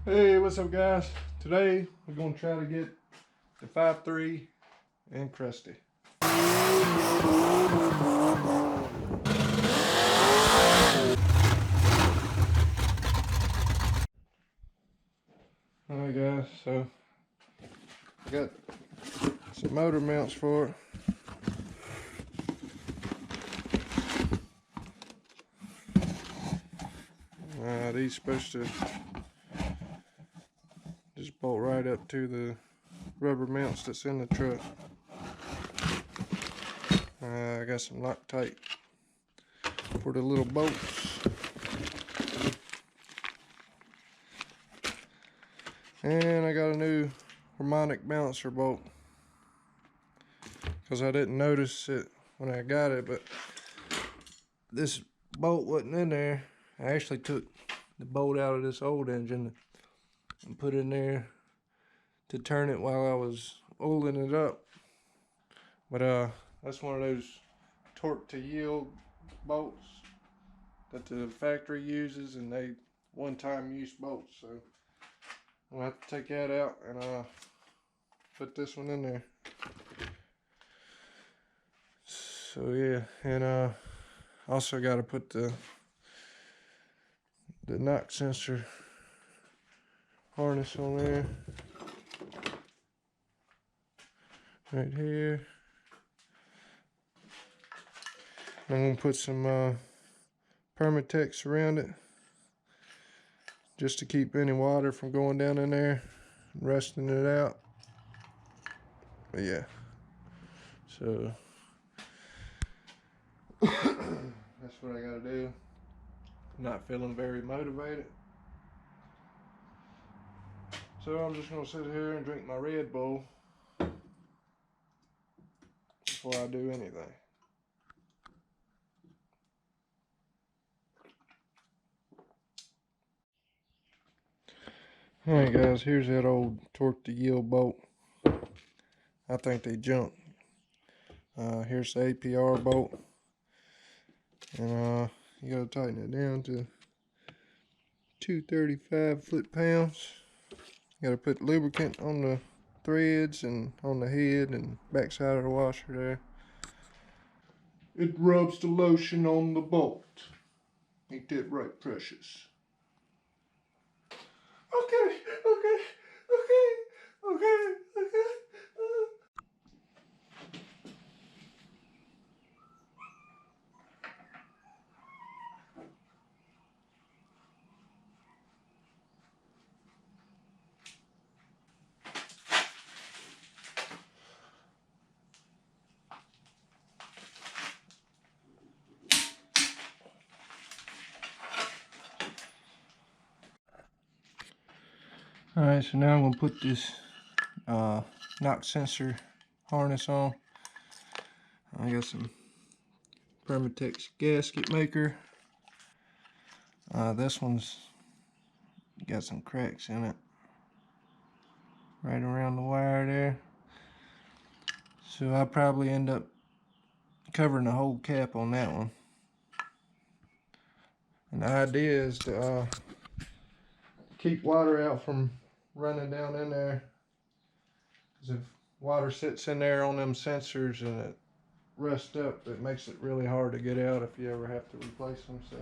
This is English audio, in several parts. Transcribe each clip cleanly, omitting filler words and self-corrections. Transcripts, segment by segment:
Hey, what's up guys? Today we're going to try to get the 5.3 and Krusty. Alright guys, so I got some motor mounts for it. These supposed to just bolt right up to the rubber mounts that's in the truck. I got some Loctite for the little bolts. And I got a new harmonic balancer bolt, because I didn't notice it when I got it, but this bolt wasn't in there. I actually took the bolt out of this old engine and put it in there to turn it while I was oiling it up. But that's one of those torque to yield bolts that the factory uses, and they one-time use bolts, so I'm gonna have to take that out and put this one in there. So yeah, and also got to put the knock sensor harness on there right here. I'm gonna put some Permatex around it just to keep any water from going down in there and rusting it out. But yeah, so that's what I gotta do. I'm not feeling very motivated, so I'm just gonna sit here and drink my Red Bull before I do anything. Alright guys, here's that old torque to yield bolt. I think they jumped. Here's the APR bolt, and you gotta tighten it down to 235 foot-pounds. You gotta put lubricant on the threads and on the head and backside of the washer there. It rubs the lotion on the bolt. Ain't that right, precious? Okay. Alright, so now I'm gonna put this knock sensor harness on. I got some Permatex gasket maker. This one's got some cracks in it right around the wire there, so I'll probably end up covering the whole cap on that one. And the idea is to keep water out from running down in there, because if water sits in there on them sensors and it rusts up, it makes it really hard to get out if you ever have to replace them. So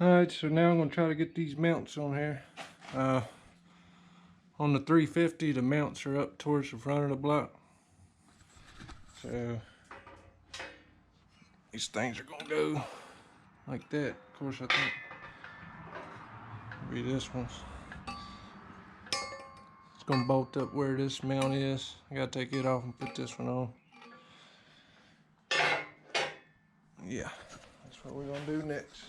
alright, so now I'm going to try to get these mounts on here. On the 350, the mounts are up towards the front of the block. So these things are gonna go like that. Of course, I think maybe this one's. It's gonna bolt up where this mount is. I gotta take it off and put this one on. Yeah, that's what we're gonna do next.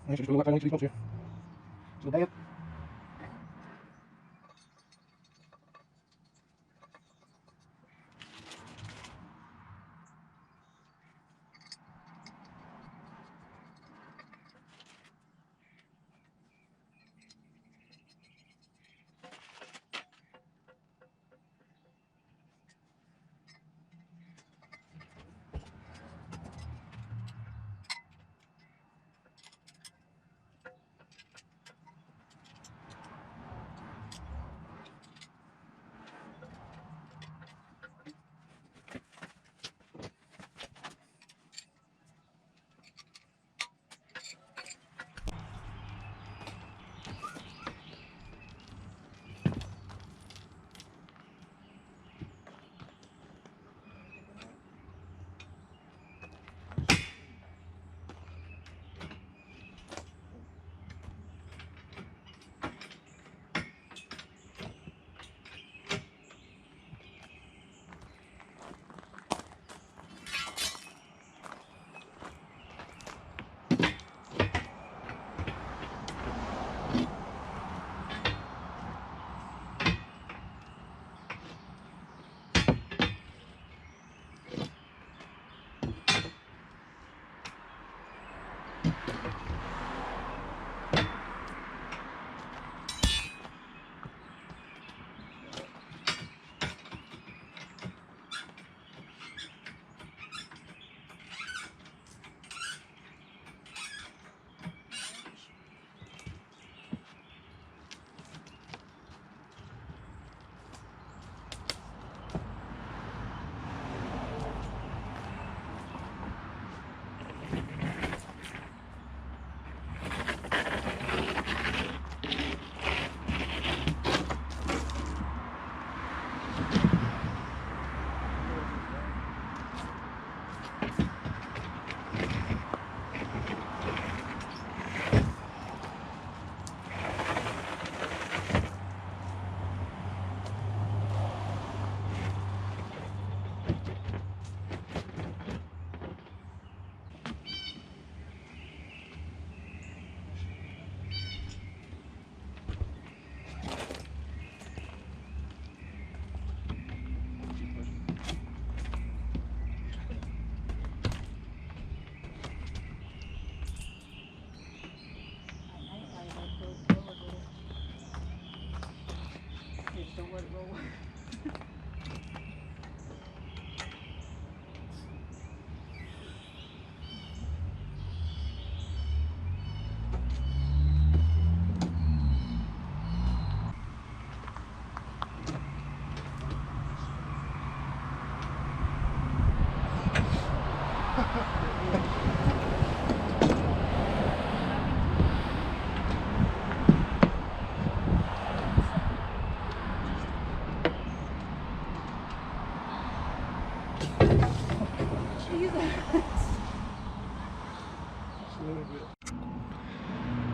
Make sure you put a these here. So that.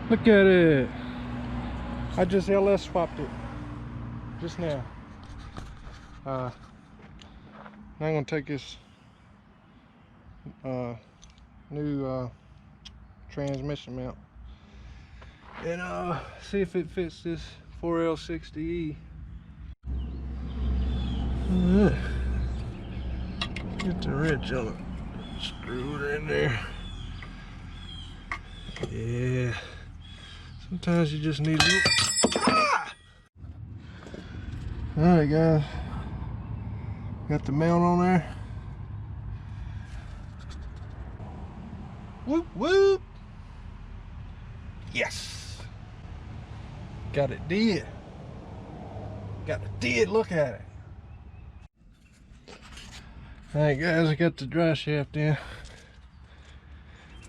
Look at it. I just LS swapped it just now. I'm gonna take this new transmission mount and see if it fits this 4L60E. Alright. Get the wrench on it. Screw it in there. Yeah. Sometimes you just need a little. Ah! Alright guys. Got the mount on there. Whoop whoop. Yes. Got it did. Got it did. Look at it. Alright guys, I got the dry shaft in.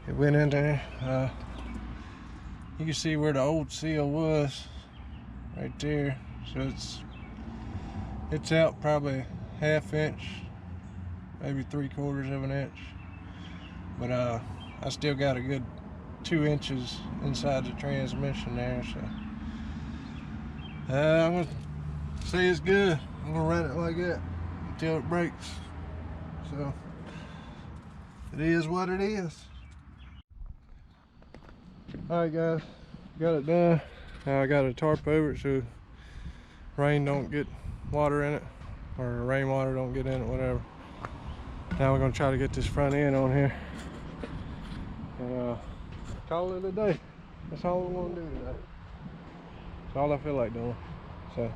It went in there. You can see where the old seal was right there. So it's out probably 1/2 inch, maybe 3/4 of an inch. But I still got a good 2 inches inside the transmission there. So I'm gonna say it's good. I'm gonna run it like that until it breaks. So it is what it is. Alright guys, got it done. Now I got a tarp over it so rain don't get water in it, or rainwater don't get in it, whatever. Now we're gonna try to get this front end on here and call it a day. That's all we want to do today. That's all I feel like doing. So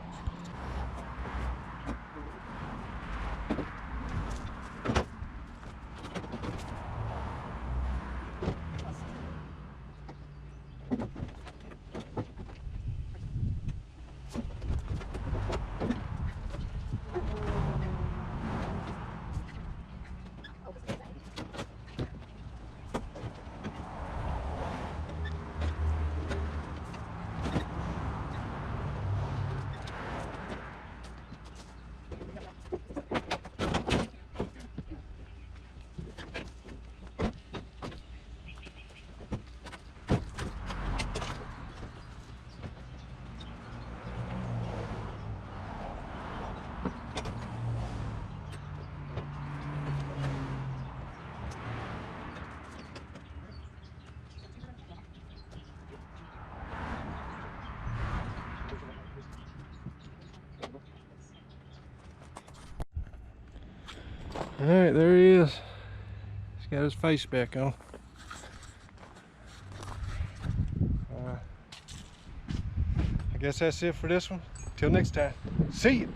alright, there he is. He's got his face back on. I guess that's it for this one. Till next time. See you.